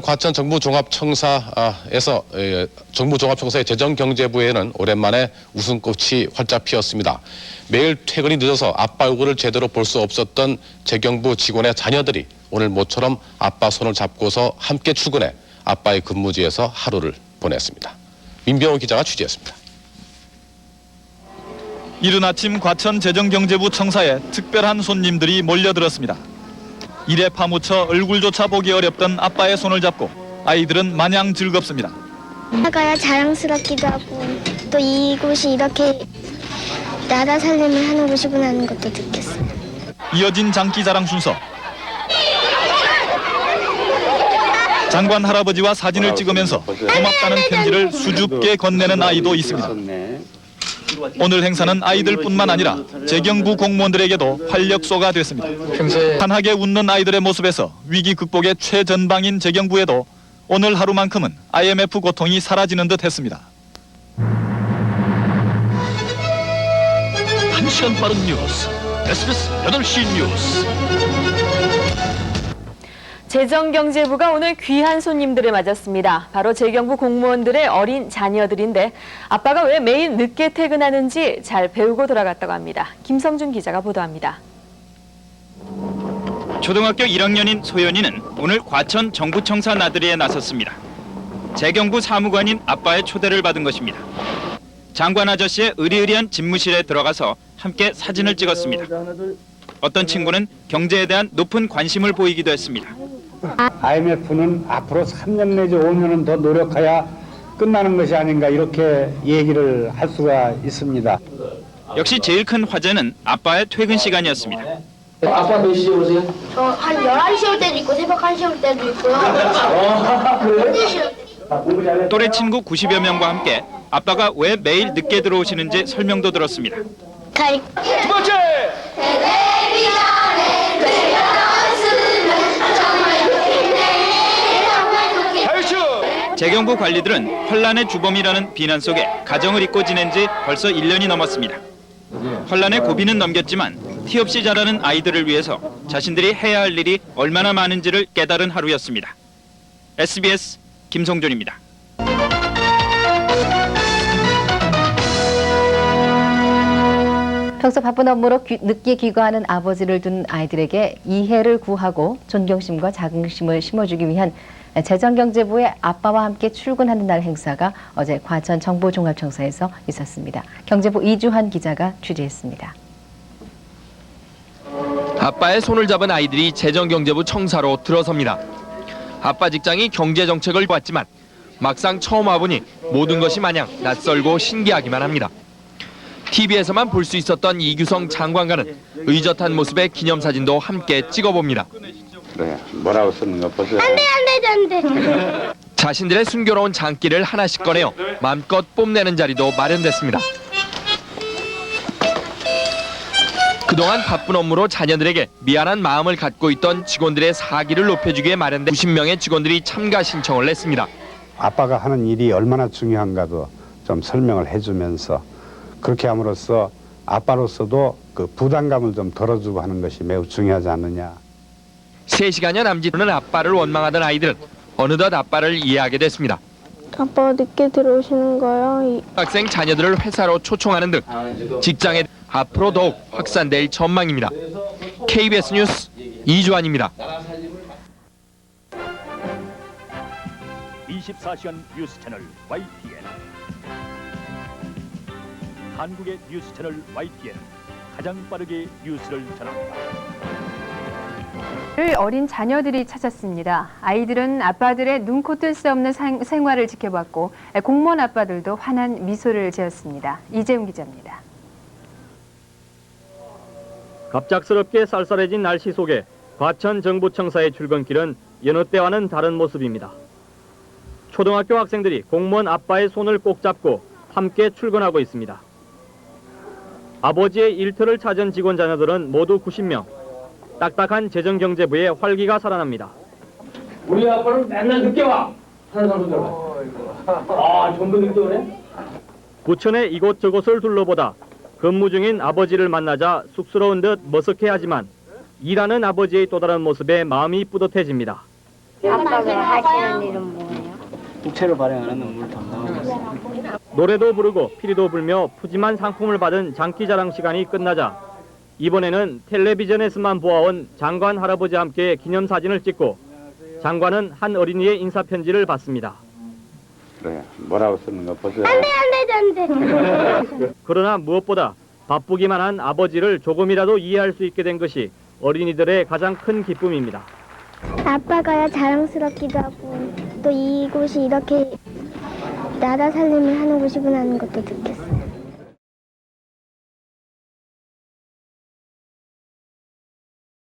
과천 정부종합청사에서 정부종합청사의 재정경제부에는 오랜만에 웃음꽃이 활짝 피었습니다. 매일 퇴근이 늦어서 아빠 얼굴을 제대로 볼 수 없었던 재경부 직원의 자녀들이 오늘 모처럼 아빠 손을 잡고서 함께 출근해 아빠의 근무지에서 하루를 보냈습니다. 민병호 기자가 취재했습니다. 이른 아침 과천 재정경제부 청사에 특별한 손님들이 몰려들었습니다. 일에 파묻혀 얼굴조차 보기 어렵던 아빠의 손을 잡고 아이들은 마냥 즐겁습니다. 아가야 자랑스럽기도 하고 또 이곳이 이렇게 나라 살림을 하는 곳이구나 하는 것도 느꼈어요. 이어진 장기 자랑 순서. 장관 할아버지와 사진을 찍으면서 고맙다는 편지를 수줍게 건네는 아이도 있습니다. 오늘 행사는 아이들뿐만 아니라 재경부 공무원들에게도 활력소가 됐습니다. 환하게 웃는 아이들의 모습에서 위기 극복의 최전방인 재경부에도 오늘 하루만큼은 IMF 고통이 사라지는 듯 했습니다. 1시간 빠른 뉴스, SBS 8시 뉴스. 재정경제부가 오늘 귀한 손님들을 맞았습니다. 바로 재경부 공무원들의 어린 자녀들인데 아빠가 왜 매일 늦게 퇴근하는지 잘 배우고 돌아갔다고 합니다. 김성준 기자가 보도합니다. 초등학교 1학년인 소연이는 오늘 과천 정부청사 나들이에 나섰습니다. 재경부 사무관인 아빠의 초대를 받은 것입니다. 장관 아저씨의 으리으리한 집무실에 들어가서 함께 사진을 찍었습니다. 어떤 친구는 경제에 대한 높은 관심을 보이기도 했습니다. IMF는 앞으로 3년 내지 5년은 더 노력해야 끝나는 것이 아닌가 이렇게 얘기를 할 수가 있습니다. 역시 제일 큰 화제는 아빠의 퇴근 시간이었습니다. 아빠 몇 시에 오세요? 저 한 11시 올 때도 있고 새벽 1시 올 때도 있고요. 그래요? 또래 친구 90여 명과 함께 아빠가 왜 매일 늦게 들어오시는지 설명도 들었습니다. 두 번째! 재경부 관리들은 환란의 주범이라는 비난 속에 가정을 잇고 지낸 지 벌써 1년이 넘었습니다. 환란의 고비는 넘겼지만 티 없이 자라는 아이들을 위해서 자신들이 해야 할 일이 얼마나 많은지를 깨달은 하루였습니다. SBS 김성준입니다. 평소 바쁜 업무로 늦게 귀가하는 아버지를 둔 아이들에게 이해를 구하고 존경심과 자긍심을 심어주기 위한 재정경제부의 아빠와 함께 출근하는 날 행사가 어제 과천 정부종합청사에서 있었습니다. 경제부 이주환 기자가 취재했습니다. 아빠의 손을 잡은 아이들이 재정경제부 청사로 들어섭니다. 아빠 직장이 경제정책을 봤지만 막상 처음 와보니 모든 것이 마냥 낯설고 신기하기만 합니다. TV에서만 볼 수 있었던 이규성 장관과는 의젓한 모습의 기념사진도 함께 찍어봅니다. 그래, 뭐라고 쓰는 거 보세요. 안 돼. 자신들의 순교로운 장기를 하나씩 꺼내어 마음껏 뽐내는 자리도 마련됐습니다. 그동안 바쁜 업무로 자녀들에게 미안한 마음을 갖고 있던 직원들의 사기를 높여주기 위해 마련된 90명의 직원들이 참가 신청을 냈습니다. 아빠가 하는 일이 얼마나 중요한가도 좀 설명을 해주면서 그렇게 함으로써 아빠로서도 그 부담감을 좀 덜어주고 하는 것이 매우 중요하지 않느냐. 3시간여 남짓은 아빠를 원망하던 아이들은 어느덧 아빠를 이해하게 됐습니다. 아빠가 늦게 들어오시는 거요? 학생 자녀들을 회사로 초청하는 등 직장에 앞으로 더욱 확산될 전망입니다. KBS 뉴스 이주환입니다. 24시간 뉴스 채널 YTN. 한국의 뉴스 채널 YTN. 가장 빠르게 뉴스를 전합니다. 어린 자녀들이 찾았습니다. 아이들은 아빠들의 눈코 뜰 수 없는 생활을 지켜봤고 공무원 아빠들도 환한 미소를 지었습니다. 이재훈 기자입니다. 갑작스럽게 쌀쌀해진 날씨 속에 과천 정부청사의 출근길은 여느 때와는 다른 모습입니다. 초등학교 학생들이 공무원 아빠의 손을 꼭 잡고 함께 출근하고 있습니다. 아버지의 일터를 찾은 직원 자녀들은 모두 90명. 딱딱한 재정경제부의 활기가 살아납니다. 우리 아빠는 맨날 늦게 와. 하는 사람 들어봐. 전부 늦게 오네? 부천의 이곳저곳을 둘러보다 근무 중인 아버지를 만나자 쑥스러운 듯 머쓱해하지만 일하는 아버지의 또 다른 모습에 마음이 뿌듯해집니다. 아빠가 하시는 일은 뭐예요? 국채를 발행하는 업무를 담당하고 있습니다. 노래도 부르고 피리도 불며 푸짐한 상품을 받은 장기자랑 시간이 끝나자 이번에는 텔레비전에서만 보아온 장관 할아버지와 함께 기념사진을 찍고 장관은 한 어린이의 인사편지를 받습니다. 그래, 뭐라고 쓰는 거 보세요. 안돼. 그러나 무엇보다 바쁘기만 한 아버지를 조금이라도 이해할 수 있게 된 것이 어린이들의 가장 큰 기쁨입니다. 아빠가 자랑스럽기도 하고 또 이곳이 이렇게 나라 살림을 하는 곳이구나 하는 것도 느꼈어요.